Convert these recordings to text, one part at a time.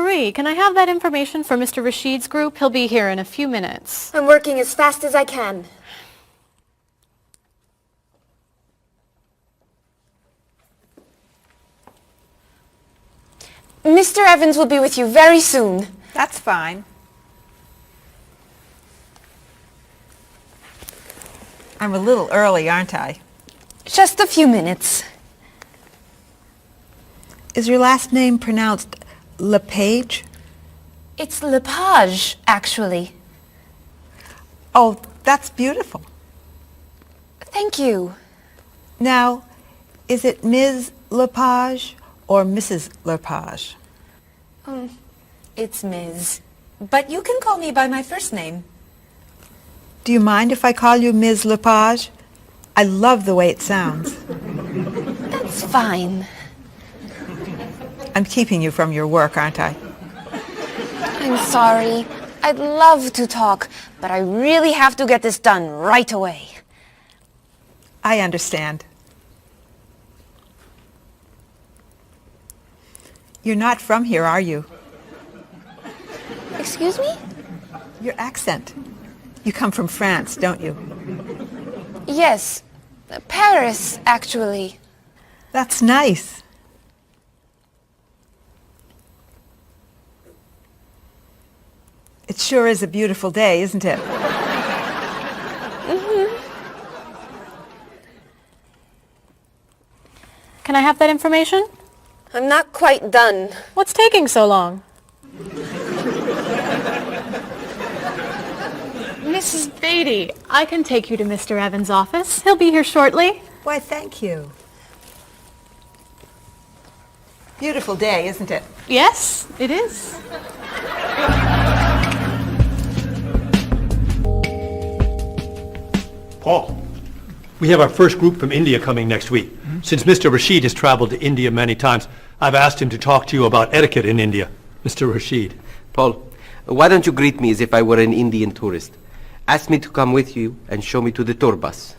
Marie, can I have that information for Mr. Rashid's group? He'll be here in a few minutes. I'm working as fast as I can. Mr. Evans will be with you very soon. That's fine. I'm a little early, aren't I? Just a few minutes. Is your last name pronounced LePage? It's Lepage, actually. Oh, that's beautiful. Thank you. Now, is it Ms. Lepage or Mrs. Lepage? It's Ms. But you can call me by my first name. Do you mind if I call you Ms. Lepage? I love the way it sounds. That's fine. I'm keeping you from your work, aren't I? I'm sorry. I'd love to talk, but I really have to get this done right away. I understand. You're not from here, are you? Excuse me? Your accent. You come from France, don't you? Yes. Paris, actually. That's nice. It sure is a beautiful day, isn't it? Can I have that information? I'm not quite done. What's taking so long? Mrs. Beatty, I can take you to Mr. Evans' office. He'll be here shortly. Why, thank you. Beautiful day, isn't it? Yes, it is. Paul, we have our first group from India coming next week. Since Mr. Rashid has traveled to India many times, I've asked him to talk to you about etiquette in India. Mr. Rashid. Paul, why don't you greet me as if I were an Indian tourist? Ask me to come with you and show me to the tour bus.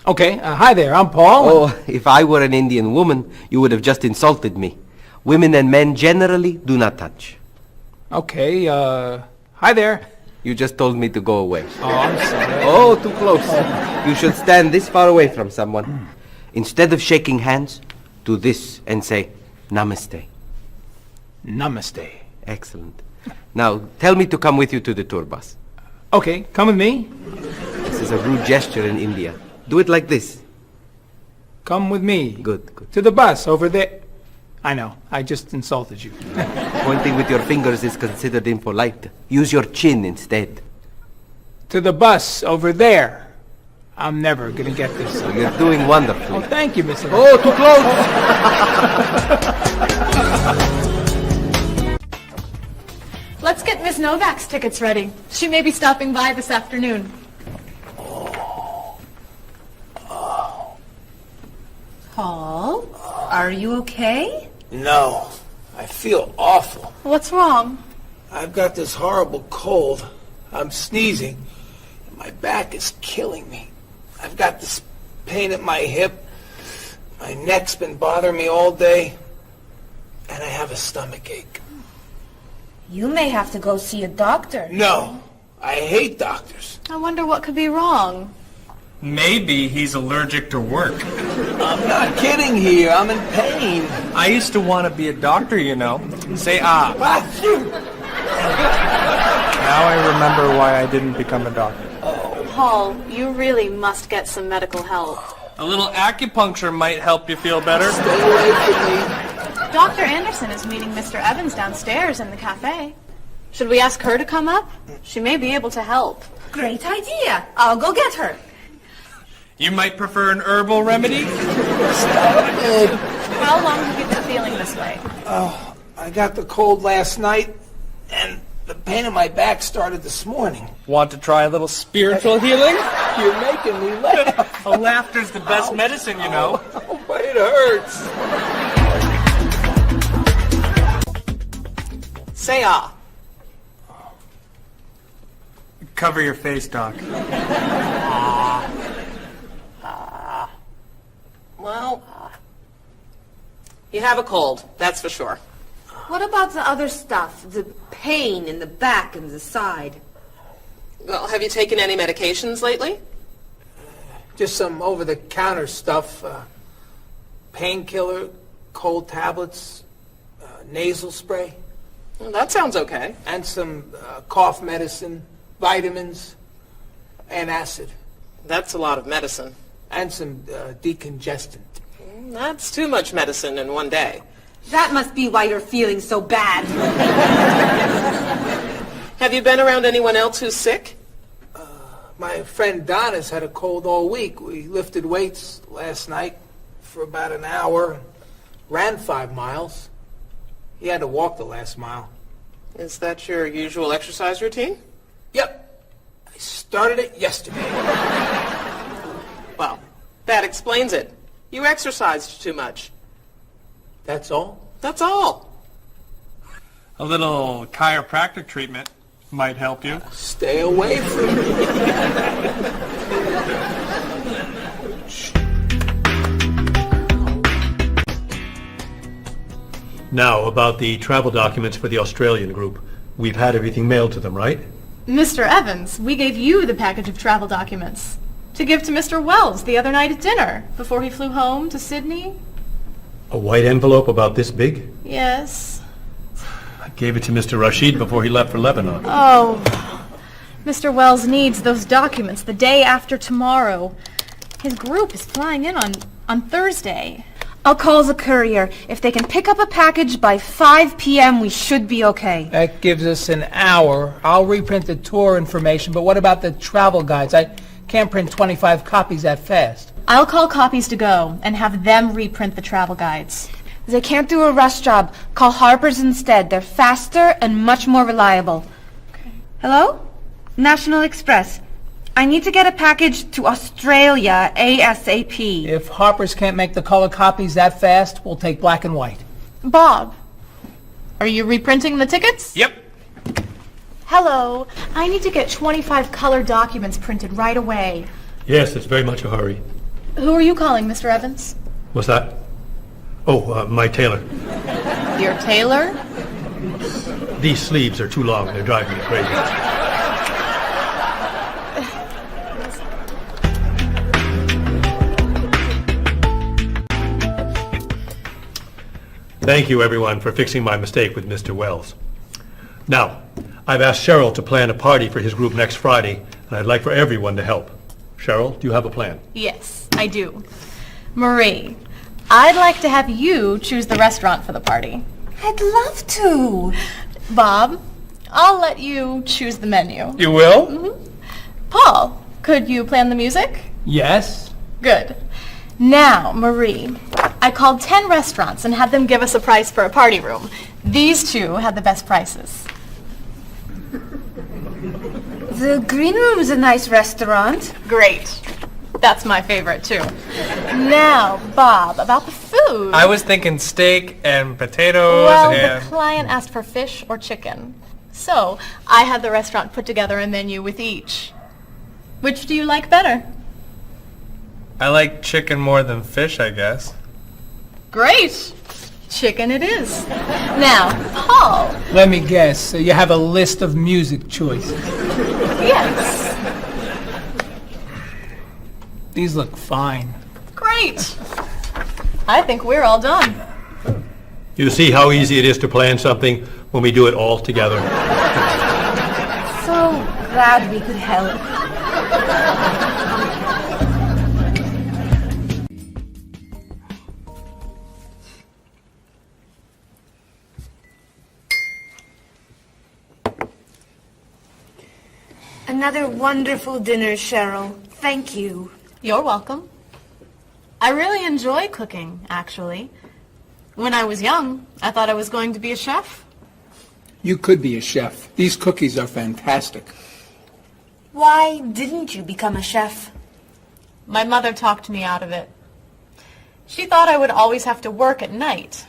Okay, hi there, I'm Paul. Oh, if I were an Indian woman, you would have just insulted me. Women and men generally do not touch. Okay, hi there. You just told me to go away. Oh, I'm sorry. Oh, too close. You should stand this far away from someone. Instead of shaking hands, do this and say, Namaste. Namaste. Excellent. Now, tell me to come with you to the tour bus. Okay, come with me. This is a rude gesture in India. Do it like this. Come with me. Good, good. To the bus over there. I know, I just insulted you. Pointing with your fingers is considered impolite. Use your chin instead. To the bus over there. I'm never gonna get this. You're doing wonderfully. Oh, thank you, Mr. Oh, too close! Let's get Miss Novak's tickets ready. She may be stopping by this afternoon. Paul, are you okay? No, I feel awful. What's wrong? I've got this horrible cold. I'm sneezing, and my back is killing me. I've got this pain at my hip. My neck's been bothering me all day, and I have a stomach ache. You may have to go see a doctor. No, I hate doctors. I wonder what could be wrong. Maybe he's allergic to work. I'm not kidding here. I'm in pain. I used to want to be a doctor, you know. Say ah. Now I remember why I didn't become a doctor. Paul, you really must get some medical help. A little acupuncture might help you feel better. Stay away from me. Dr. Anderson is meeting Mr. Evans downstairs in the cafe. Should we ask her to come up? She may be able to help. Great idea. I'll go get her. You might prefer an herbal remedy? How long have you been feeling this way? Oh, I got the cold last night, and the pain in my back started this morning. Want to try a little spiritual healing? You're making me laugh. Oh, laughter's the best medicine, you know. Oh, but it hurts. Say ah. Cover your face, Doc. Well, you have a cold, that's for sure. What about the other stuff? The pain in the back and the side? Well, have you taken any medications lately? Just some over-the-counter stuff. Painkiller, cold tablets, nasal spray. Well, that sounds okay. And some cough medicine, vitamins, and acid. That's a lot of medicine. And some decongestant. That's too much medicine in one day. That must be why you're feeling so bad. Have you been around anyone else who's sick? My friend Donna's had a cold all week. We lifted weights last night for about an hour, ran 5 miles. He had to walk the last mile. Is that your usual exercise routine? Yep. I started it yesterday. Well, that explains it. You exercised too much. That's all? That's all. A little chiropractic treatment might help you. Stay away from me. Now, about the travel documents for the Australian group. We've had everything mailed to them, right? Mr. Evans, we gave you the package of travel documents to give to Mr. Wells the other night at dinner before he flew home to Sydney. A white envelope about this big? Yes. I gave it to Mr. Rashid before he left for Lebanon. Oh, Mr. Wells needs those documents the day after tomorrow. His group is flying in on Thursday. I'll call the courier. If they can pick up a package by 5 p.m., we should be okay. That gives us an hour. I'll reprint the tour information, but what about the travel guides? I can't print 25 copies that fast. I'll call Copies to Go and have them reprint the travel guides. They can't do a rush job. Call Harper's instead. They're faster and much more reliable. Okay. Hello? National Express. I need to get a package to Australia ASAP. If Harper's can't make the color copies that fast, we'll take black and white. Bob, are you reprinting the tickets? Yep. Hello. I need to get 25 color documents printed right away. Yes, it's very much a hurry. Who are you calling, Mr. Evans? What's that? Oh, my tailor. Your tailor? These sleeves are too long. They're driving me crazy. Thank you, everyone, for fixing my mistake with Mr. Wells. Now, I've asked Cheryl to plan a party for his group next Friday, and I'd like for everyone to help. Cheryl, do you have a plan? Yes, I do. Marie, I'd like to have you choose the restaurant for the party. I'd love to. Bob, I'll let you choose the menu. You will? Mm-hmm. Paul, could you plan the music? Yes? Good. Now, Marie, I called 10 restaurants and had them give us a price for a party room. These two had the best prices. The Green Room's a nice restaurant. Great. That's my favorite, too. Now, Bob, about the food. I was thinking steak and potatoes Well, and... the client asked for fish or chicken. So, I had the restaurant put together a menu with each. Which do you like better? I like chicken more than fish, I guess. Great. Chicken it is. Now, Paul. Let me guess. So you have a list of music choices. Yes. These look fine. Great. I think we're all done. You see how easy it is to plan something when we do it all together? So glad we could help. Another wonderful dinner, Cheryl. Thank you. You're welcome. I really enjoy cooking, actually. When I was young, I thought I was going to be a chef. You could be a chef. These cookies are fantastic. Why didn't you become a chef? My mother talked me out of it. She thought I would always have to work at night.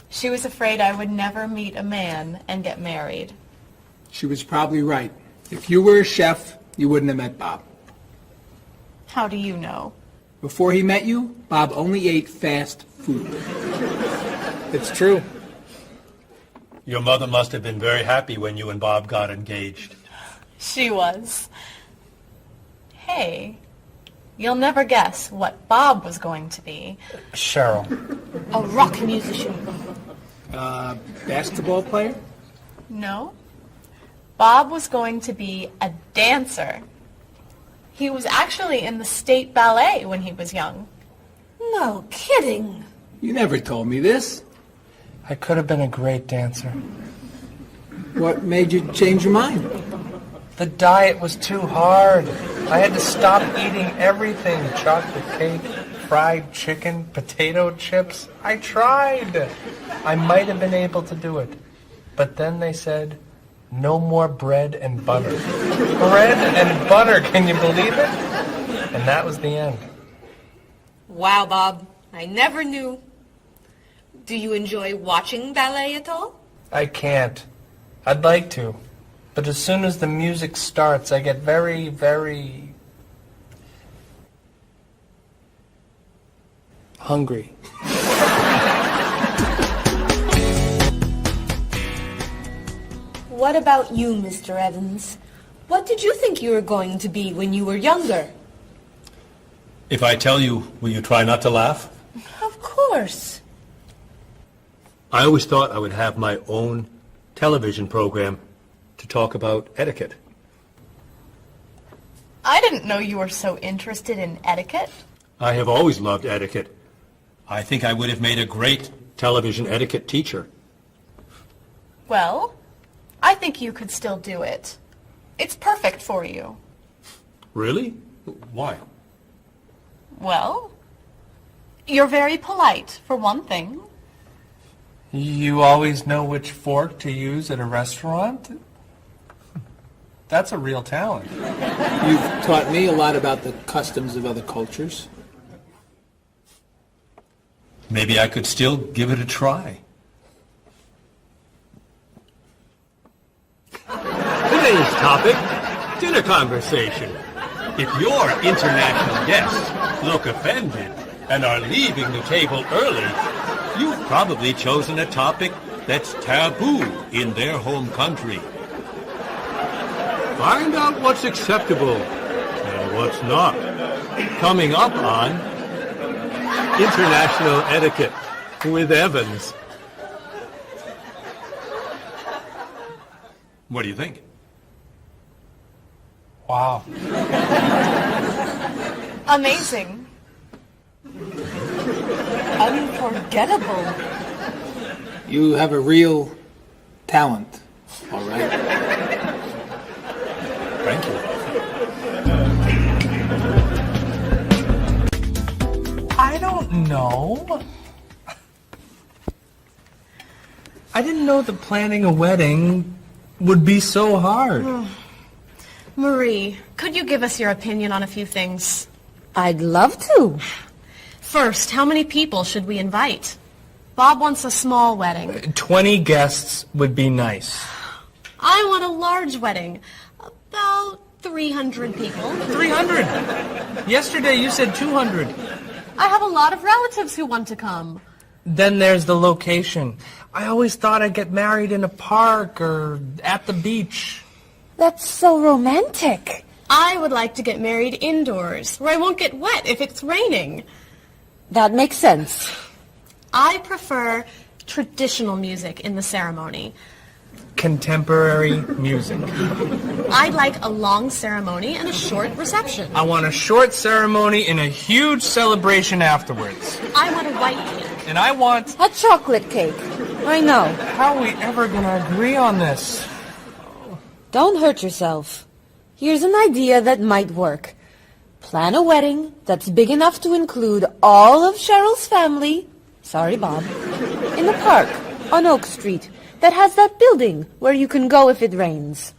She was afraid I would never meet a man and get married. She was probably right. If you were a chef, you wouldn't have met Bob. How do you know? Before he met you, Bob only ate fast food. It's true. Your mother must have been very happy when you and Bob got engaged. She was. Hey, you'll never guess what Bob was going to be. Cheryl. A rock musician. Basketball player? No. Bob was going to be a dancer. He was actually in the state ballet when he was young. No kidding. You never told me this. I could have been a great dancer. What made you change your mind? The diet was too hard. I had to stop eating everything. Chocolate cake, fried chicken, potato chips. I tried. I might have been able to do it. But then they said, no more bread and butter. Bread and butter, can you believe it? And that was the end. Wow, Bob. I never knew. Do you enjoy watching ballet at all? I can't. I'd like to. But as soon as the music starts, I get very, very hungry. What about you, Mr. Evans? What did you think you were going to be when you were younger? If I tell you, will you try not to laugh? Of course. I always thought I would have my own television program to talk about etiquette. I didn't know you were so interested in etiquette. I have always loved etiquette. I think I would have made a great television etiquette teacher. Well, I think you could still do it. It's perfect for you. Really? Why? Well, you're very polite, for one thing. You always know which fork to use at a restaurant? That's a real talent. You've taught me a lot about the customs of other cultures. Maybe I could still give it a try. Today's topic, dinner conversation. If your international guests look offended and are leaving the table early, you've probably chosen a topic that's taboo in their home country. Find out what's acceptable and what's not. Coming up on International Etiquette with Evans. What do you think? Wow. Amazing. Unforgettable. You have a real talent, all right? Thank you. I don't know. I didn't know that planning a wedding would be so hard. Marie, could you give us your opinion on a few things? I'd love to. First, how many people should we invite? Bob wants a small wedding. 20 guests would be nice. I want a large wedding. About 300 people. 300? Yesterday you said 200. I have a lot of relatives who want to come. Then there's the location. I always thought I'd get married in a park or at the beach. That's so romantic. I would like to get married indoors, where I won't get wet if it's raining. That makes sense. I prefer traditional music in the ceremony. Contemporary music. I'd like a long ceremony and a short reception. I want a short ceremony and a huge celebration afterwards. I want a white cake. And I want... A chocolate cake. I know. How are we ever gonna agree on this? Don't hurt yourself. Here's an idea that might work. Plan a wedding that's big enough to include all of Cheryl's family, sorry Bob, in the park on Oak Street that has that building where you can go if it rains.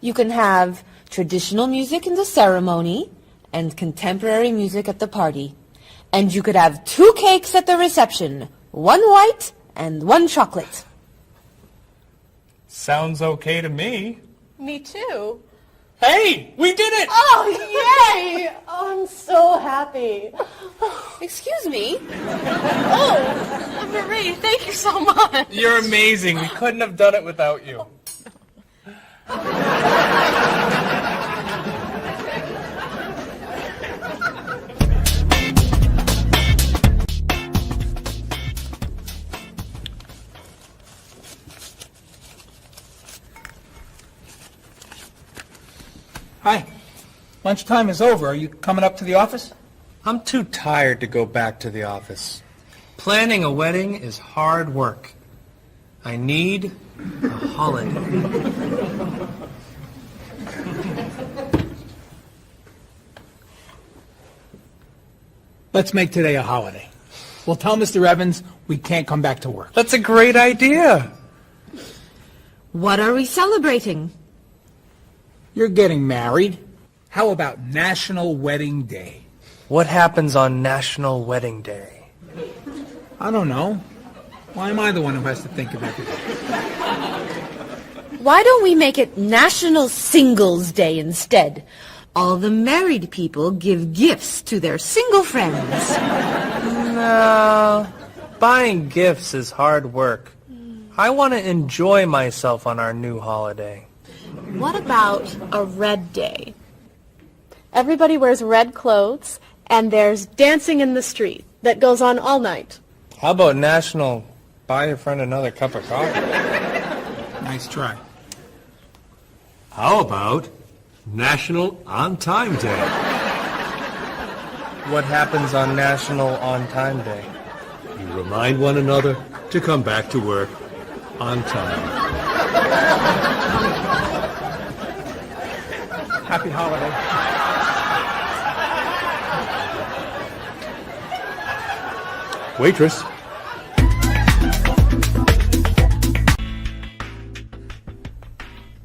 You can have traditional music in the ceremony and contemporary music at the party. And you could have 2 cakes at the reception, 1 white and 1 chocolate. Sounds okay to me. Me too. Hey, we did it! Oh, yay! Oh, I'm so happy. Excuse me? Oh, Marie, thank you so much. You're amazing. We couldn't have done it without you. Hi. Lunchtime is over. Are you coming up to the office? I'm too tired to go back to the office. Planning a wedding is hard work. I need a holiday. Let's make today a holiday. We'll tell Mr. Evans we can't come back to work. That's a great idea. What are we celebrating? You're getting married. How about National Wedding Day? What happens on National Wedding Day? I don't know. Why am I the one who has to think of everything? Why don't we make it National Singles Day instead? All the married people give gifts to their single friends. No, buying gifts is hard work. I want to enjoy myself on our new holiday. What about a red day? Everybody wears red clothes, and there's dancing in the street that goes on all night. How about National Buy Your Friend Another Cup of Coffee? Nice try. How about National On Time Day? What happens on National On Time Day? You remind one another to come back to work on time. Happy holiday. Waitress.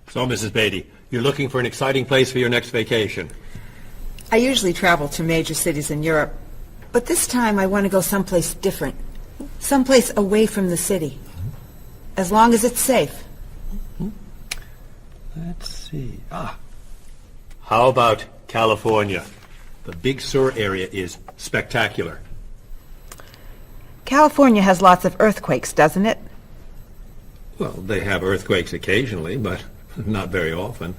So, Mrs. Beatty, you're looking for an exciting place for your next vacation. I usually travel to major cities in Europe, but this time I want to go someplace different. Someplace away from the city. As long as it's safe. Let's see. How about California? The Big Sur area is spectacular. California has lots of earthquakes, doesn't it? Well, they have earthquakes occasionally, but not very often.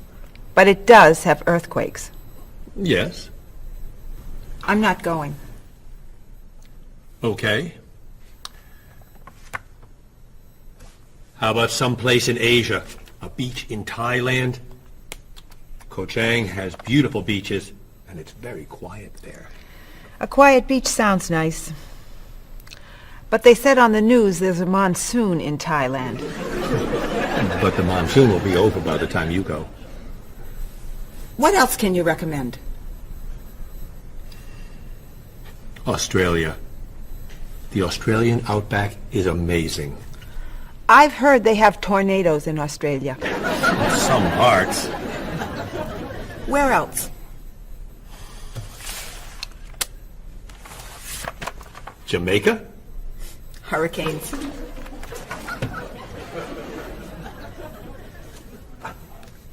But it does have earthquakes. Yes. I'm not going. Okay. How about someplace in Asia? A beach in Thailand? Koh Chang has beautiful beaches, and it's very quiet there. A quiet beach sounds nice. But they said on the news there's a monsoon in Thailand. But the monsoon will be over by the time you go. What else can you recommend? Australia. The Australian outback is amazing. I've heard they have tornadoes in Australia. Some parts. Where else? Jamaica? Hurricanes.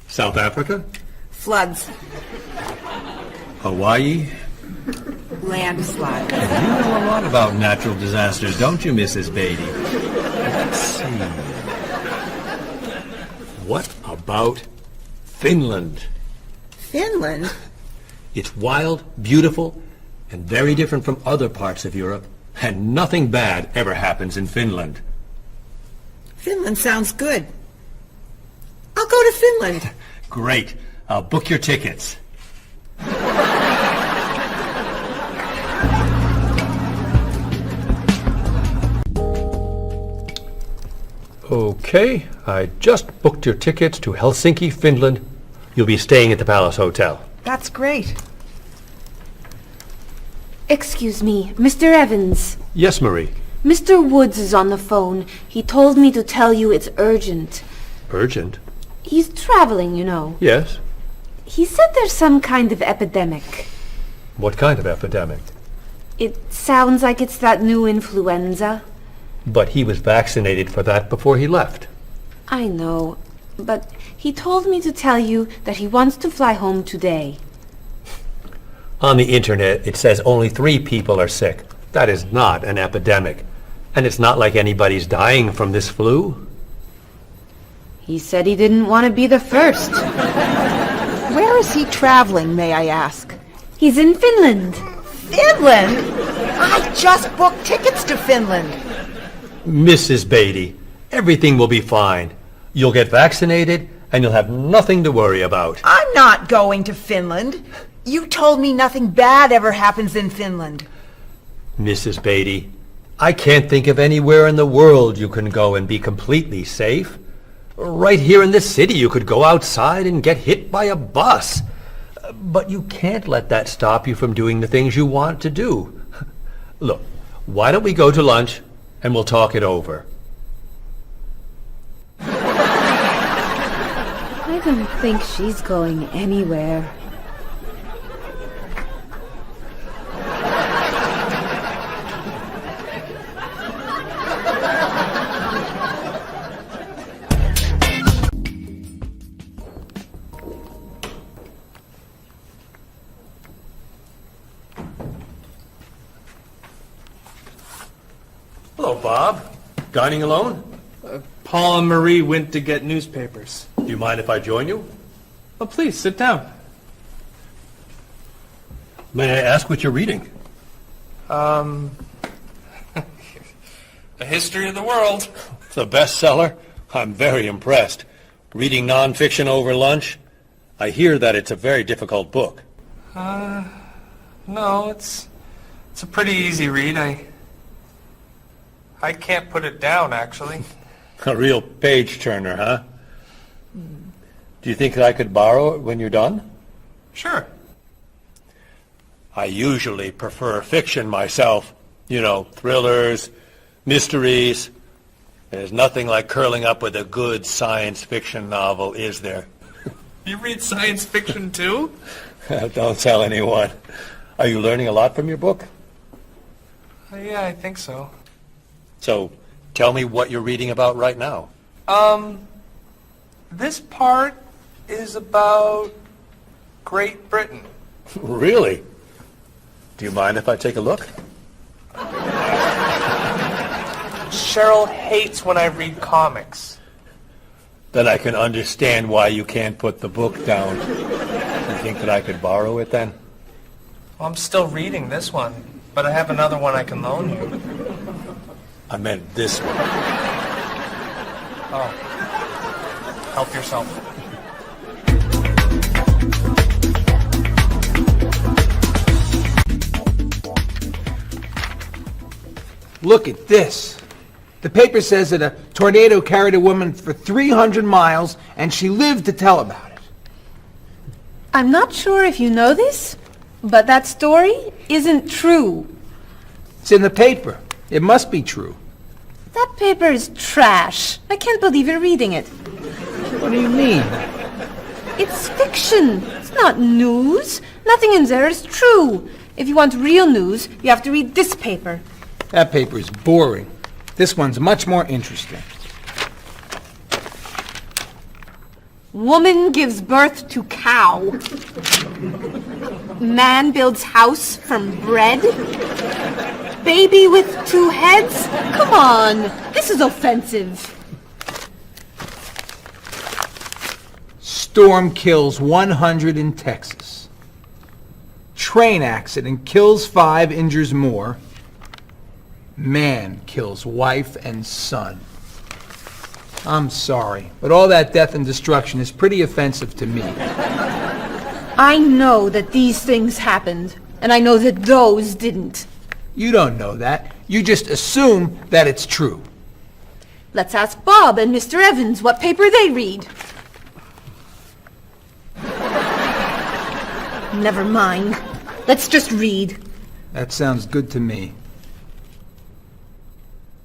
South Africa? Floods. Hawaii? Landslides. You know a lot about natural disasters, don't you, Mrs. Beatty? Let's see. What about Finland? Finland? It's wild, beautiful, and very different from other parts of Europe. And nothing bad ever happens in Finland. Finland sounds good. I'll go to Finland. Great. I'll book your tickets. Okay, I just booked your tickets to Helsinki, Finland. You'll be staying at the Palace Hotel. That's great. Excuse me, Mr. Evans. Yes, Marie. Mr. Woods is on the phone. He told me to tell you it's urgent. Urgent? He's traveling, you know. Yes. He said there's some kind of epidemic. What kind of epidemic? It sounds like it's that new influenza. But he was vaccinated for that before he left. I know, but He told me to tell you that he wants to fly home today. On the internet, it says only 3 people are sick. That is not an epidemic. And it's not like anybody's dying from this flu. He said he didn't want to be the first. Where is he traveling, may I ask? He's in Finland. Finland? I just booked tickets to Finland. Mrs. Beatty, everything will be fine. You'll get vaccinated, and you'll have nothing to worry about. I'm not going to Finland. You told me nothing bad ever happens in Finland. Mrs. Beatty, I can't think of anywhere in the world you can go and be completely safe. Right here in this city, you could go outside and get hit by a bus. But you can't let that stop you from doing the things you want to do. Look, why don't we go to lunch and we'll talk it over? I don't think she's going anywhere. Hello, Bob. Dining alone? Paul and Marie went to get newspapers. Do you mind if I join you? Oh, please, sit down. May I ask what you're reading? A history of the world. It's a bestseller. I'm very impressed. Reading nonfiction over lunch? I hear that it's a very difficult book. No, it's a pretty easy read. I can't put it down, actually. A real page-turner, huh? Do you think that I could borrow it when you're done? Sure. I usually prefer fiction myself. You know, thrillers, mysteries. There's nothing like curling up with a good science fiction novel, is there? You read science fiction, too? Don't tell anyone. Are you learning a lot from your book? Yeah, I think so. So, tell me what you're reading about right now. This part is about Great Britain. Really? Do you mind if I take a look? Cheryl hates when I read comics. Then I can understand why you can't put the book down. You think that I could borrow it then? Well, I'm still reading this one, but I have another one I can loan you. I meant this one. Oh. Help yourself. Look at this. The paper says that a tornado carried a woman for 300 miles, and she lived to tell about it. I'm not sure if you know this, but that story isn't true. It's in the paper. It must be true. That paper is trash. I can't believe you're reading it. What do you mean? It's fiction. It's not news. Nothing in there is true. If you want real news, you have to read this paper. That paper is boring. This one's much more interesting. Woman gives birth to cow. Man builds house from bread. Baby with 2 heads? Come on, this is offensive. Storm kills 100 in Texas. Train accident kills 5, injures more. Man kills wife and son. I'm sorry, but all that death and destruction is pretty offensive to me. I know that these things happened, and I know that those didn't. You don't know that. You just assume that it's true. Let's ask Bob and Mr. Evans what paper they read. Never mind. Let's just read. That sounds good to me.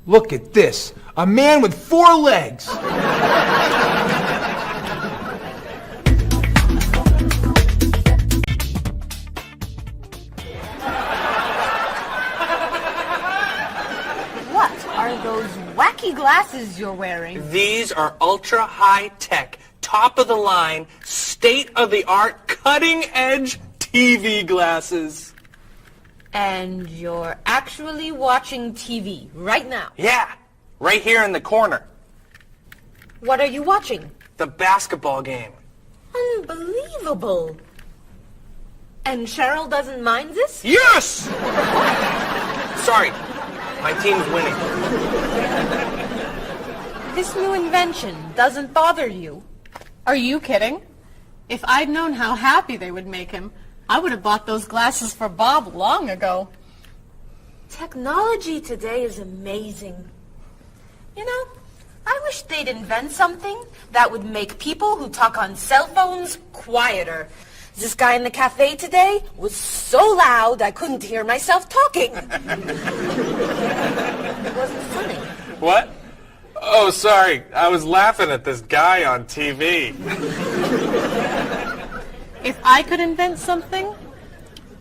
Look at this. A man with 4 legs. What are those wacky glasses you're wearing? These are ultra high-tech, top-of-the-line, state-of-the-art, cutting-edge TV glasses. And you're actually watching TV right now. Yeah, right here in the corner. What are you watching? The basketball game. Unbelievable. And Cheryl doesn't mind this? Yes! Sorry, my team's winning. This new invention doesn't bother you. Are you kidding? If I'd known how happy they would make him, I would have bought those glasses for Bob long ago. Technology today is amazing. You know, I wish they'd invent something that would make people who talk on cell phones quieter. This guy in the cafe today was so loud I couldn't hear myself talking. It wasn't funny. What? Oh, sorry. I was laughing at this guy on TV. If I could invent something,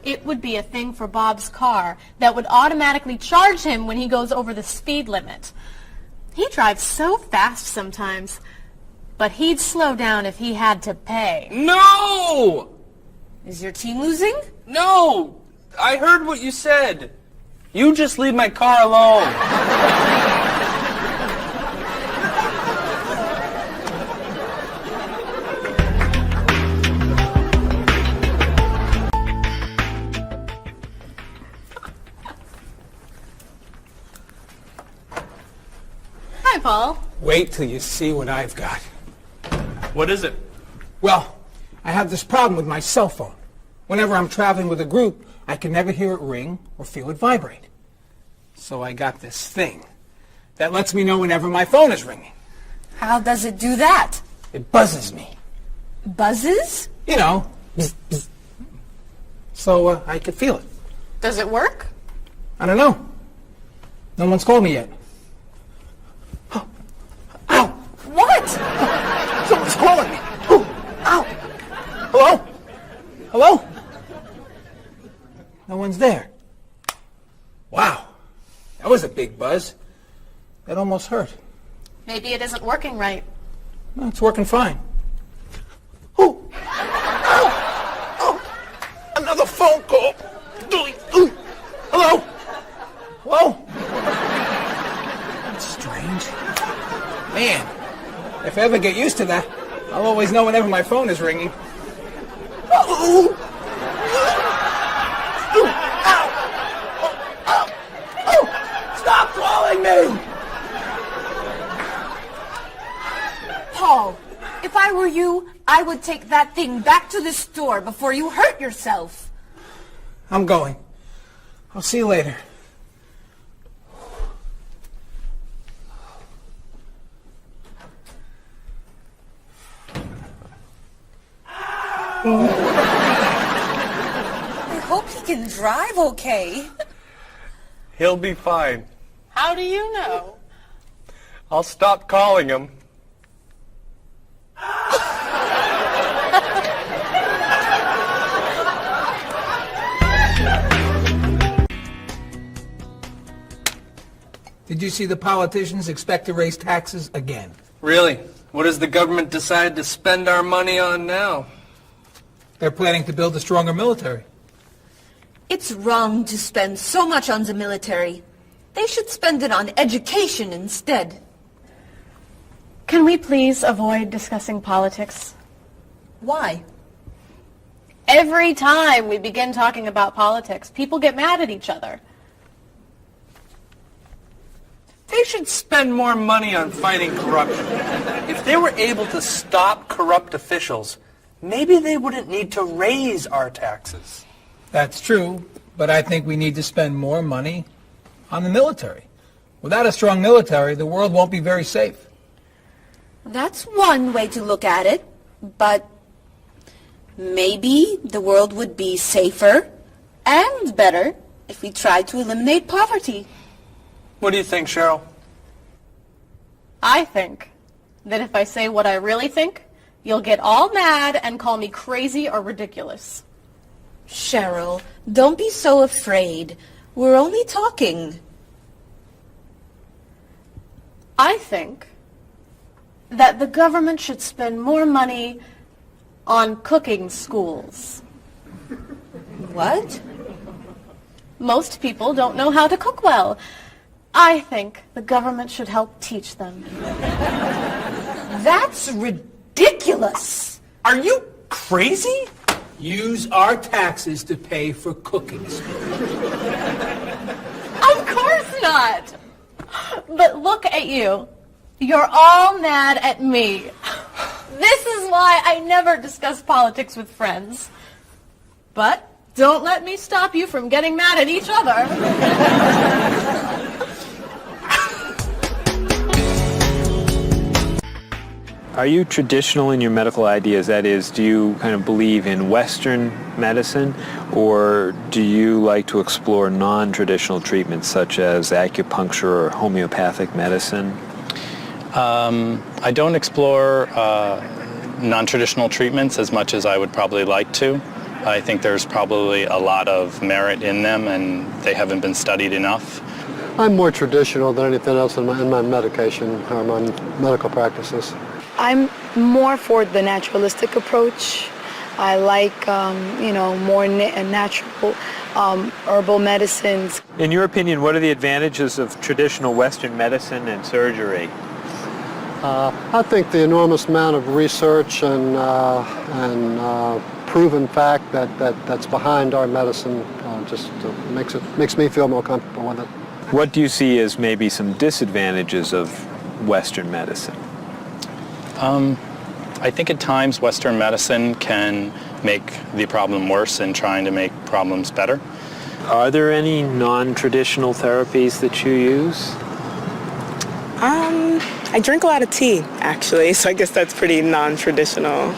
it would be a thing for Bob's car that would automatically charge him when he goes over the speed limit. He drives so fast sometimes, but he'd slow down if he had to pay. No! Is your team losing? No! I heard what you said. You just leave my car alone. Hi, Paul. Wait till you see what I've got. What is it? Well, I have this problem with my cell phone. Whenever I'm traveling with a group, I can never hear it ring or feel it vibrate. So I got this thing that lets me know whenever my phone is ringing. How does it do that? It buzzes me. Buzzes? You know, bzz, bzz. So I could feel it. Does it work? I don't know. No one's called me yet. Ow! What? Someone's calling me. Ooh, ow! Hello? Hello? No one's there. Wow. That was a big buzz. That almost hurt. Maybe it isn't working right. No, it's working fine. Ooh! Ow! Oh! Another phone call. Ooh. Hello? Hello? That's strange. Man, if I ever get used to that, I'll always know whenever my phone is ringing. Oh! Ow! Oh! Oh! Stop calling me! Paul, if I were you, I would take that thing back to the store before you hurt yourself. I'm going. I'll see you later. I hope he can drive okay. He'll be fine. How do you know? I'll stop calling him. Did you see the politicians expect to raise taxes again? Really? What does the government decide to spend our money on now? They're planning to build a stronger military. It's wrong to spend so much on the military. They should spend it on education instead. Can we please avoid discussing politics? Why? Every time we begin talking about politics, people get mad at each other. They should spend more money on fighting corruption. If they were able to stop corrupt officials, maybe they wouldn't need to raise our taxes. That's true, but I think we need to spend more money on the military. Without a strong military, the world won't be very safe. That's one way to look at it, but maybe the world would be safer and better if we tried to eliminate poverty. What do you think, Cheryl? I think that if I say what I really think, you'll get all mad and call me crazy or ridiculous. Cheryl, don't be so afraid. We're only talking. I think that the government should spend more money on cooking schools. What? Most people don't know how to cook well. I think the government should help teach them. That's ridiculous. Are you crazy? Use our taxes to pay for cooking school. Of course not. But look at you. You're all mad at me. This is why I never discuss politics with friends. But don't let me stop you from getting mad at each other. Are you traditional in your medical ideas? That is, do you kind of believe in Western medicine, or do you like to explore non-traditional treatments such as acupuncture or homeopathic medicine? I don't explore non-traditional treatments as much as I would probably like to. I think there's probably a lot of merit in them, and they haven't been studied enough. I'm more traditional than anything else in my medication or my medical practices. I'm more for the naturalistic approach. I like, more natural herbal medicines. In your opinion, what are the advantages of traditional Western medicine and surgery? I think the enormous amount of research and proven fact that's behind our medicine just makes me feel more comfortable with it. What do you see as maybe some disadvantages of Western medicine? I think at times Western medicine can make the problem worse in trying to make problems better. Are there any non-traditional therapies that you use? I drink a lot of tea, actually, so I guess that's pretty non-traditional.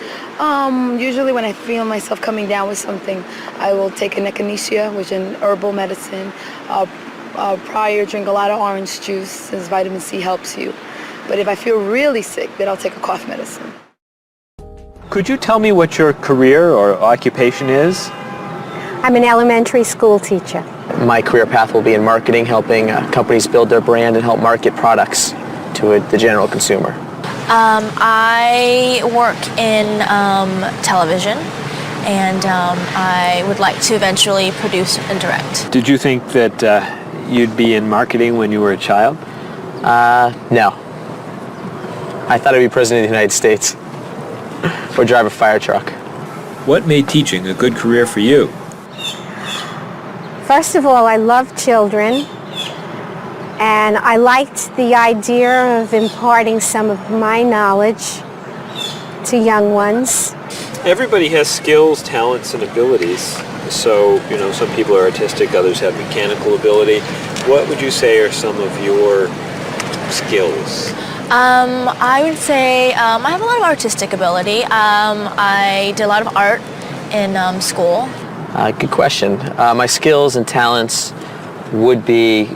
Usually when I feel myself coming down with something, I will take an echinacea, which is an herbal medicine. Prior, drink a lot of orange juice, since vitamin C helps you. But if I feel really sick, then I'll take a cough medicine. Could you tell me what your career or occupation is? I'm an elementary school teacher. My career path will be in marketing, helping companies build their brand and help market products to the general consumer. I work in television, and I would like to eventually produce and direct. Did you think that you'd be in marketing when you were a child? No. I thought I'd be president of the United States or drive a fire truck. What made teaching a good career for you? First of all, I love children, and I liked the idea of imparting some of my knowledge to young ones. Everybody has skills, talents, and abilities. So, some people are artistic, others have mechanical ability. What would you say are some of your skills? I would say I have a lot of artistic ability. I did a lot of art in school. Good question. My skills and talents would be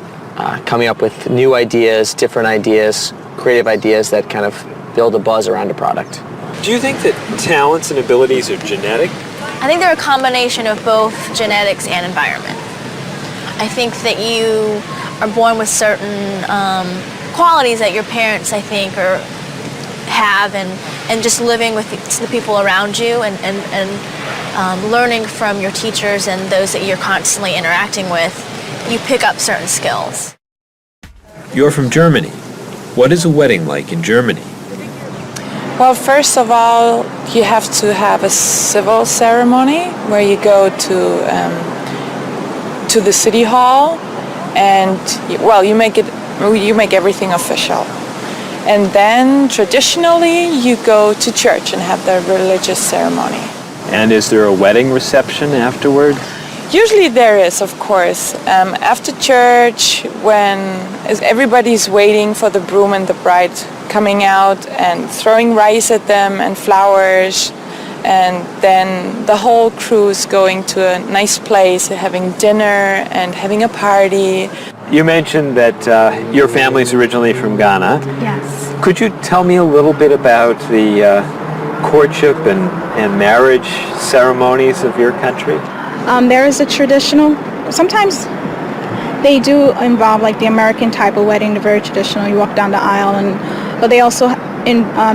coming up with new ideas, different ideas, creative ideas that kind of build a buzz around a product. Do you think that talents and abilities are genetic? I think they're a combination of both genetics and environment. I think that you are born with certain qualities that your parents, I think, have, and just living with the people around you and learning from your teachers and those that you're constantly interacting with, you pick up certain skills. You're from Germany. What is a wedding like in Germany? Well, first of all, you have to have a civil ceremony where you go to the city hall, and you make everything official. And then traditionally you go to church and have the religious ceremony. And is there a wedding reception afterward? Usually there is, of course. After church, when everybody's waiting for the groom and the bride coming out and throwing rice at them and flowers, and then the whole crew's going to a nice place, having dinner and having a party. You mentioned that your family's originally from Ghana. Yes. Could you tell me a little bit about the courtship and marriage ceremonies of your country? There is a traditional, sometimes they do involve like the American type of wedding, the very traditional, you walk down the aisle, but they also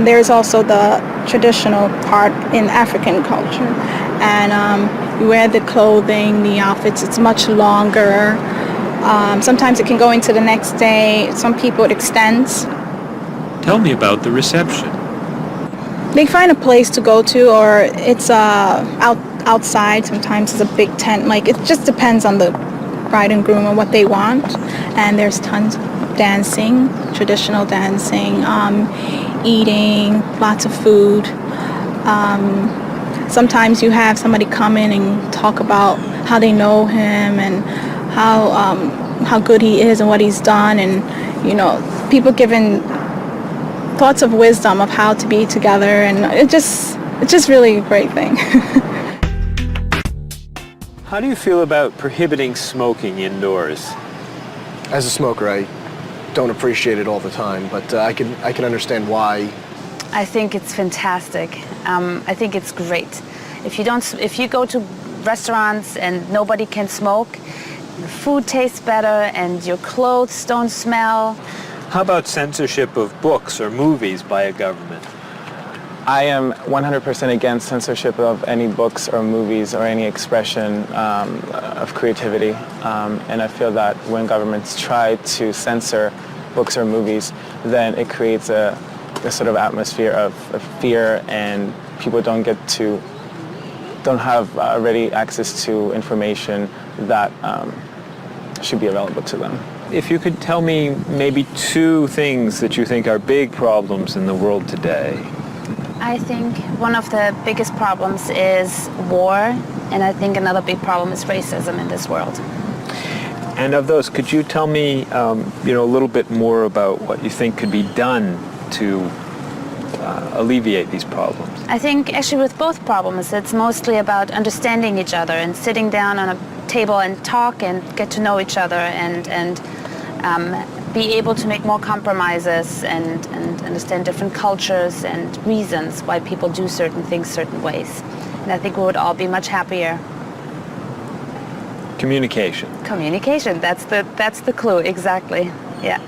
there's also the traditional part in African culture, and you wear the clothing, the outfits. It's much longer. Sometimes it can go into the next day. Some people it extends. Tell me about the reception. They find a place to go to, or it's outside. Sometimes it's a big tent. Like, it just depends on the bride and groom and what they want. And there's tons of dancing, traditional dancing, eating, lots of food. Sometimes you have somebody come in and talk about how they know him and how good he is and what he's done, and people giving thoughts of wisdom of how to be together, and it's just really a great thing. How do you feel about prohibiting smoking indoors? As a smoker, I don't appreciate it all the time, but I can understand why. I think it's fantastic. I think it's great. If you go to restaurants and nobody can smoke, the food tastes better and your clothes don't smell. How about censorship of books or movies by a government? I am 100% against censorship of any books or movies or any expression of creativity. And I feel that when governments try to censor books or movies, then it creates a sort of atmosphere of fear, and people don't have ready access to information that should be available to them. If you could tell me maybe two things that you think are big problems in the world today. I think one of the biggest problems is war, and I think another big problem is racism in this world. And of those, could you tell me a little bit more about what you think could be done to alleviate these problems? I think actually with both problems, it's mostly about understanding each other and sitting down on a table and talk and get to know each other and be able to make more compromises and understand different cultures and reasons why people do certain things certain ways. And I think we would all be much happier. Communication. Communication, that's the clue, exactly. Yeah.